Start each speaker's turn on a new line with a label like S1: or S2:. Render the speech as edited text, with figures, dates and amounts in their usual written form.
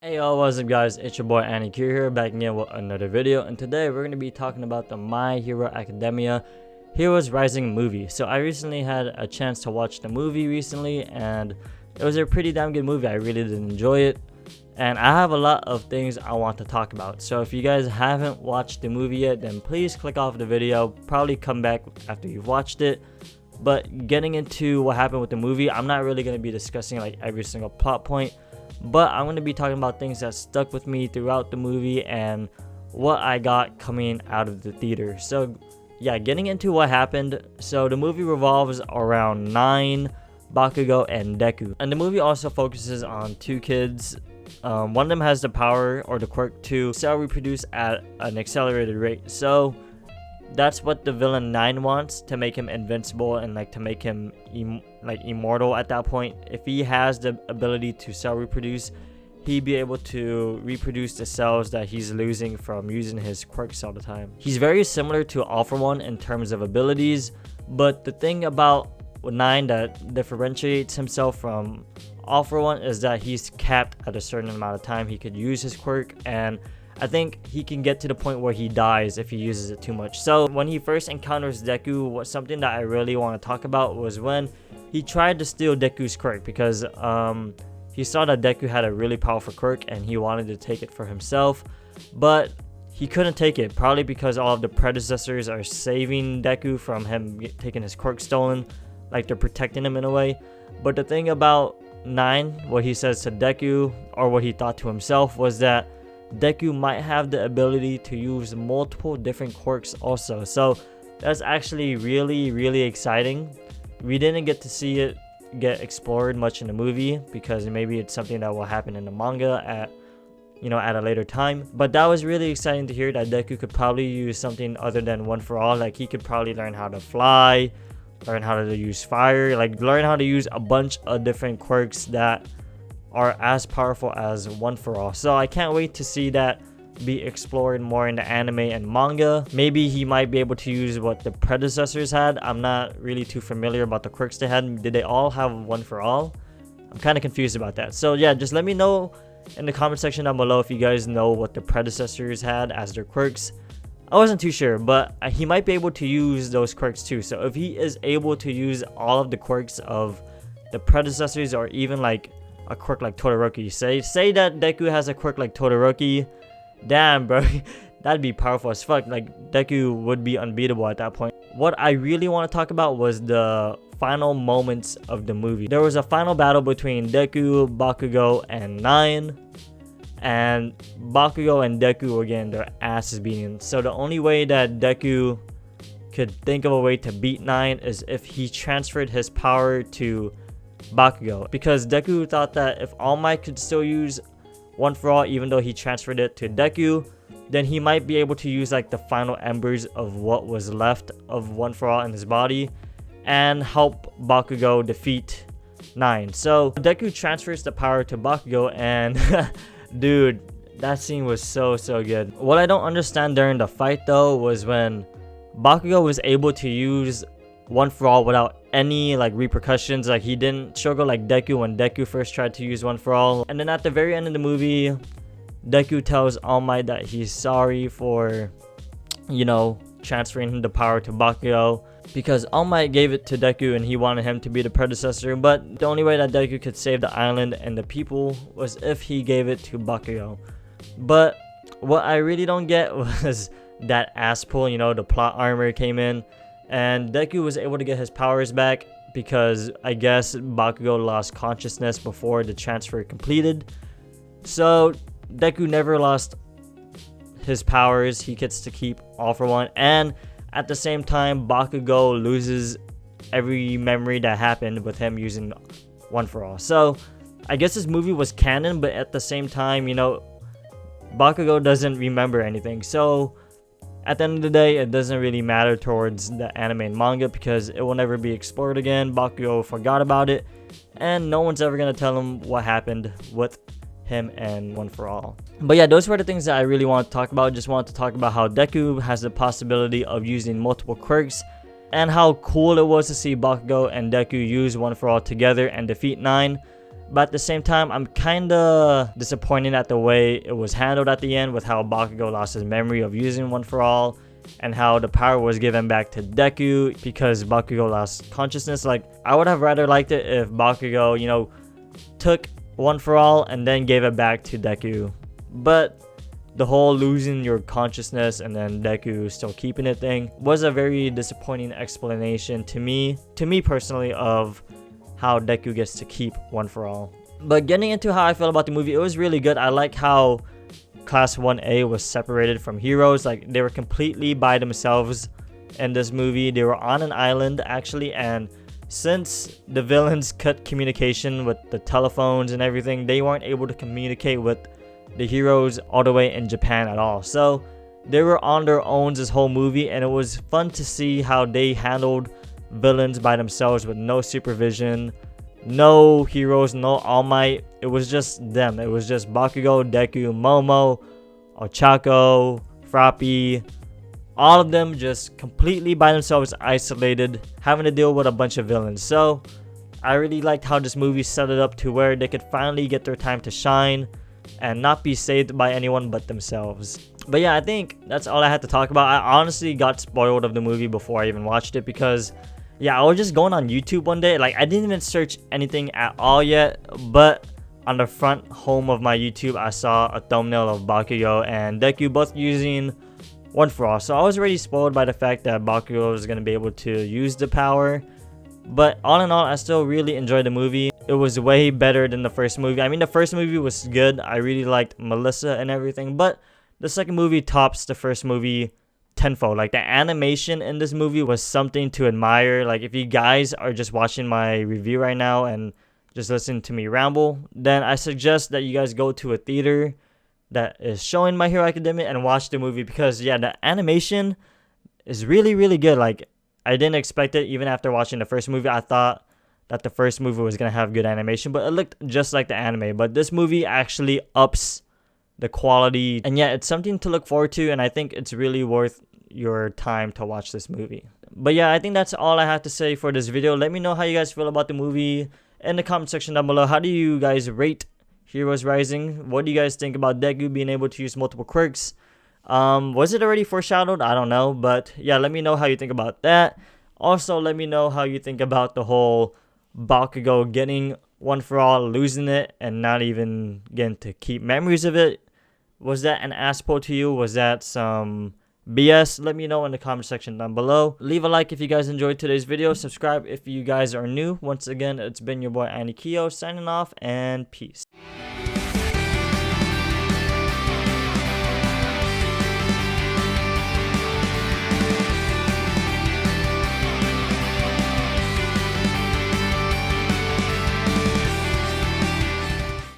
S1: Hey y'all, what's up guys, it's your boy Anikyo here, back again with another video, and today we're going to be talking about the My Hero Academia Heroes Rising movie. So I recently had a chance to watch the movie recently, and it was a pretty damn good movie. I really did enjoy it, and I have a lot of things I want to talk about. So if you guys haven't watched the movie yet, then please click off the video, probably come back after you've watched it. But getting into what happened with the movie, I'm not really going to be discussing like every single plot point, but I'm going to be talking about things that stuck with me throughout the movie and what I got coming out of the theater. So yeah, getting into what happened. So the movie revolves around 9, Bakugo, and Deku. And the movie also focuses on 2 kids. One of them has the power or the quirk to cell reproduce at an accelerated rate. So that's what the villain 9 wants, to make him invincible and like to make him immortal at that point. If he has the ability to cell reproduce, he'd be able to reproduce the cells that he's losing from using his quirks all the time. He's very similar to All For One in terms of abilities, but the thing about 9 that differentiates himself from All For One is that he's capped at a certain amount of time he could use his quirk, and I think he can get to the point where he dies if he uses it too much. So when he first encounters Deku, something that I really want to talk about was when he tried to steal Deku's quirk, because he saw that Deku had a really powerful quirk and he wanted to take it for himself, but he couldn't take it, probably because all of the predecessors are saving Deku from him taking his quirk stolen, like they're protecting him in a way. But the thing about 9, what he says to Deku, or what he thought to himself, was that Deku might have the ability to use multiple different quirks also. So that's actually really exciting. We didn't get to see it get explored much in the movie, because maybe it's something that will happen in the manga at a later time. But that was really exciting to hear, that Deku could probably use something other than One For All. Like he could probably learn how to fly, learn how to use fire, like learn how to use a bunch of different quirks that are as powerful as One For All. So I can't wait to see that be explored more in the anime and manga. Maybe he might be able to use what the predecessors had. I'm not really too familiar about the quirks they had. Did they all have One For All? I'm kind of confused about that. So yeah, just let me know in the comment section down below if you guys know what the predecessors had as their quirks. I wasn't too sure, but he might be able to use those quirks too. So if he is able to use all of the quirks of the predecessors, or even like a quirk like Todoroki, say that Deku has a quirk like Todoroki, damn bro, that'd be powerful as fuck. Like Deku would be unbeatable at that point. What I really want to talk about was the final moments of the movie. There was a final battle between Deku, Bakugo, and 9, and Bakugo and Deku were getting their asses beaten. So the only way that Deku could think of a way to beat 9 is if he transferred his power to Bakugo, because Deku thought that if All Might could still use One For All even though he transferred it to Deku, then he might be able to use like the final embers of what was left of One For All in his body and help Bakugo defeat 9. So Deku transfers the power to Bakugo, and dude, that scene was so good. What I don't understand during the fight though was when Bakugo was able to use One For All without any like repercussions. Like he didn't struggle like Deku when Deku first tried to use One For All. And then at the very end of the movie, Deku tells All Might that he's sorry for transferring the power to Bakugo, because All Might gave it to Deku and he wanted him to be the predecessor. But the only way that Deku could save the island and the people was if he gave it to Bakugo. But what I really don't get was that ass pull. The plot armor came in and Deku was able to get his powers back, because I guess Bakugo lost consciousness before the transfer completed. So Deku never lost his powers. He gets to keep All For One, and at the same time Bakugo loses every memory that happened with him using One For All. So I guess this movie was canon, but at the same time, Bakugo doesn't remember anything. So at the end of the day, it doesn't really matter towards the anime and manga, because it will never be explored again. Bakugo forgot about it, and no one's ever gonna tell him what happened with him and One For All. But yeah, those were the things that I really want to talk about. Just wanted to talk about how Deku has the possibility of using multiple quirks, and how cool it was to see Bakugo and Deku use One For All together and defeat 9. But at the same time, I'm kinda disappointed at the way it was handled at the end, with how Bakugo lost his memory of using One For All, and how the power was given back to Deku because Bakugo lost consciousness. Like, I would have rather liked it if Bakugo, you know, took One For All and then gave it back to Deku. But the whole losing your consciousness and then Deku still keeping it thing was a very disappointing explanation to me personally, of how Deku gets to keep One For All. But getting into how I feel about the movie, it was really good. I like how Class 1A was separated from heroes. Like, they were completely by themselves in this movie. They were on an island actually, and since the villains cut communication with the telephones and everything, they weren't able to communicate with the heroes all the way in Japan at all. So they were on their own this whole movie, and it was fun to see how they handled villains by themselves with no supervision, no heroes, no All Might. It was just them. It was just Bakugo, Deku, Momo, Ochako, Frappy, all of them just completely by themselves, isolated, having to deal with a bunch of villains. So I really liked how this movie set it up to where they could finally get their time to shine and not be saved by anyone but themselves. But yeah, I think that's all I had to talk about. I honestly got spoiled of the movie before I even watched it, because yeah, I was just going on YouTube one day. Like, I didn't even search anything at all yet, but on the front home of my YouTube, I saw a thumbnail of Bakugo and Deku both using One For All. So I was already spoiled by the fact that Bakugo was going to be able to use the power. But all in all, I still really enjoyed the movie. It was way better than the first movie. I mean, the first movie was good. I really liked Melissa and everything, but the second movie tops the first movie tenfold. Like, the animation in this movie was something to admire. Like, if you guys are just watching my review right now and just listening to me ramble, then I suggest that you guys go to a theater that is showing My Hero Academia and watch the movie, because yeah, the animation is really, really good. Like, I didn't expect it. Even after watching the first movie, I thought that the first movie was gonna have good animation, but it looked just like the anime. But this movie actually ups the quality, and yeah, it's something to look forward to, and I think it's really worth your time to watch this movie. But yeah, I think that's all I have to say for this video. Let me know how you guys feel about the movie in the comment section down below. How do you guys rate Heroes Rising? What do you guys think about Deku being able to use multiple quirks? Was it already foreshadowed? I don't know, but yeah, let me know how you think about that. Also, let me know how you think about the whole Bakugo getting One For All, losing it, and not even getting to keep memories of it. Was that an asshole to you? Was that some BS? Let me know in the comment section down below. Leave a like if you guys enjoyed today's video. Subscribe if you guys are new. Once again, it's been your boy Anikyo signing off, and peace.